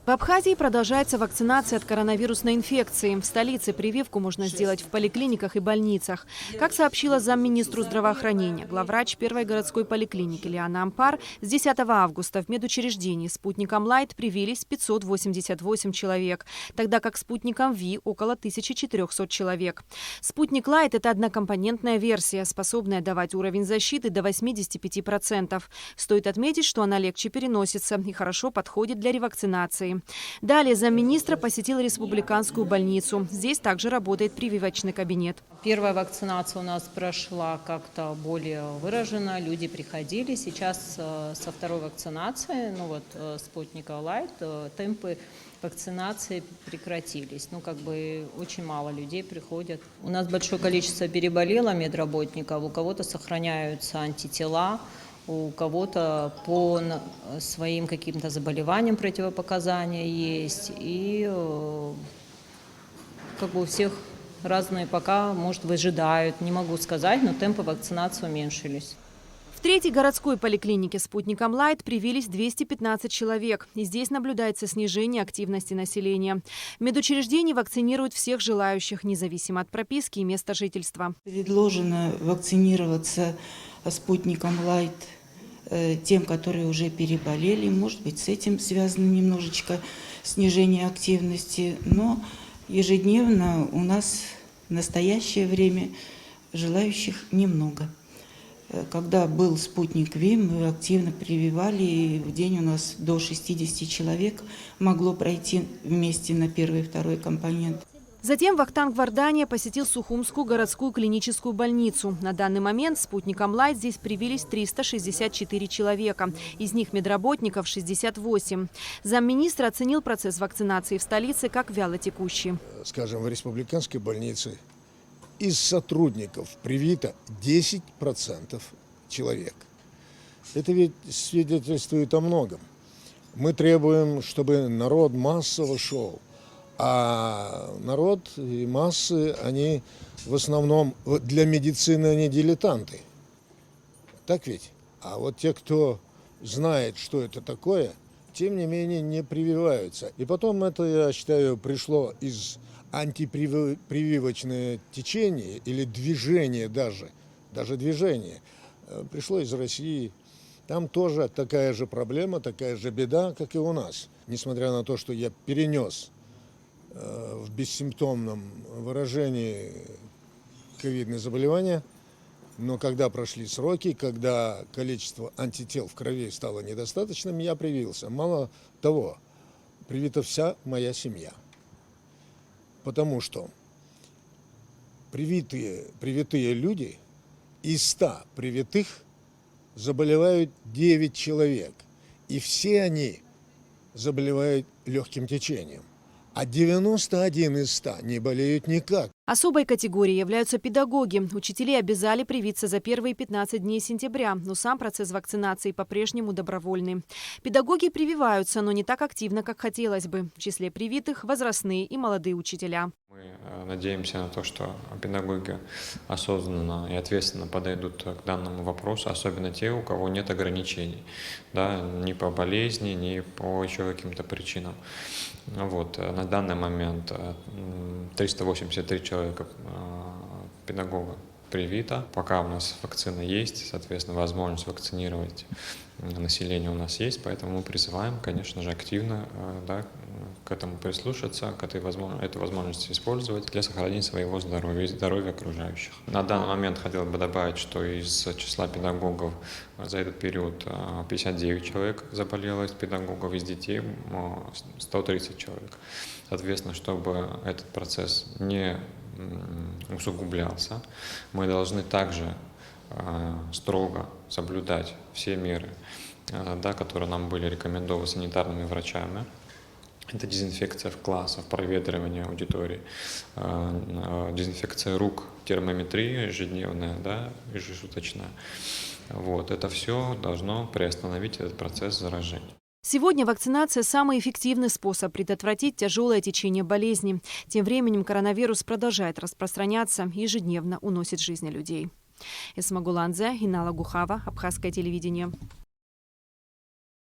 В Абхазии продолжается вакцинация от коронавирусной инфекции. В столице прививку можно сделать в поликлиниках и больницах. Как сообщила замминистру здравоохранения, главврач первой городской поликлиники Лиана Ампар, с 10 августа в медучреждении спутником Лайт привились 588 человек, тогда как спутником Ви около 1400 человек. Спутник Лайт – это однокомпонентная версия, способная давать уровень защиты до 85%. Стоит отметить, что она легче переносится и хорошо подходит для ревакцинации. Далее замминистра посетил республиканскую больницу. Здесь также работает прививочный кабинет. Первая вакцинация у нас прошла как-то более выраженно. Люди приходили. Сейчас со второй вакцинацией, спутника Лайт, темпы вакцинации прекратились. Очень мало людей приходят. У нас большое количество переболело медработников, у кого-то сохраняются антитела, у кого-то по своим каким-то заболеваниям противопоказания есть. И у всех разные пока, может, выжидают, не могу сказать, но темпы вакцинации уменьшились. В третьей городской поликлинике спутником Лайт привились 215 человек. И здесь наблюдается снижение активности населения. В медучреждении вакцинируют всех желающих, независимо от прописки и места жительства. Предложено вакцинироваться спутником Лайт тем, которые уже переболели. Может быть, с этим связано немножечко снижение активности. Но ежедневно у нас в настоящее время желающих немного. Когда был спутник Ви, мы активно прививали, и в день у нас до 60 человек могло пройти вместе на первый и второй компонент. Затем Вахтанг Вардания посетил Сухумскую городскую клиническую больницу. На данный момент спутником Лайт здесь привились 364 человека. Из них медработников 68. Замминистра оценил процесс вакцинации в столице как вялотекущий. Скажем, в республиканской больнице из сотрудников привито 10% человек. Это ведь свидетельствует о многом. Мы требуем, чтобы народ массово шел. А народ и массы, они в основном для медицины они дилетанты. Так ведь? А вот те, кто знает, что это такое, тем не менее не прививаются. И потом это, я считаю, пришло из антипрививочное течение или движение даже движение, пришло из России. Там тоже такая же проблема, такая же беда, как и у нас. Несмотря на то, что я перенес в бессимптомном выражении ковидное заболевание, но когда прошли сроки, когда количество антител в крови стало недостаточным, я привился. Мало того, привита вся моя семья. Потому что привитые люди, из 100 привитых заболевают 9 человек. И все они заболевают легким течением. А 91 из 100 не болеют никак. Особой категорией являются педагоги. Учителей обязали привиться за первые 15 дней сентября, но сам процесс вакцинации по-прежнему добровольный. Педагоги прививаются, но не так активно, как хотелось бы. В числе привитых – возрастные и молодые учителя. Мы надеемся на то, что педагоги осознанно и ответственно подойдут к данному вопросу, особенно те, у кого нет ограничений, ни по болезни, ни по еще каким-то причинам. На данный момент 383 человека педагога привито. Пока у нас вакцина есть, соответственно, возможность вакцинировать население у нас есть, поэтому мы призываем, конечно же, активно к этому прислушаться, к этой возможности использовать для сохранения своего здоровья и здоровья окружающих. На данный момент хотел бы добавить, что из числа педагогов за этот период 59 человек заболело, из педагогов, из детей 130 человек. Соответственно, чтобы этот процесс не усугублялся, мы должны также строго соблюдать все меры, которые нам были рекомендованы санитарными врачами. Это дезинфекция в классах, проветривание аудитории, дезинфекция рук, термометрия ежедневная, ежесуточная. Это все должно приостановить этот процесс заражения. Сегодня вакцинация – самый эффективный способ предотвратить тяжелое течение болезни. Тем временем коронавирус продолжает распространяться и ежедневно уносит жизни людей. Эсма Гуланзе, Инала Гухава, Абхазское телевидение.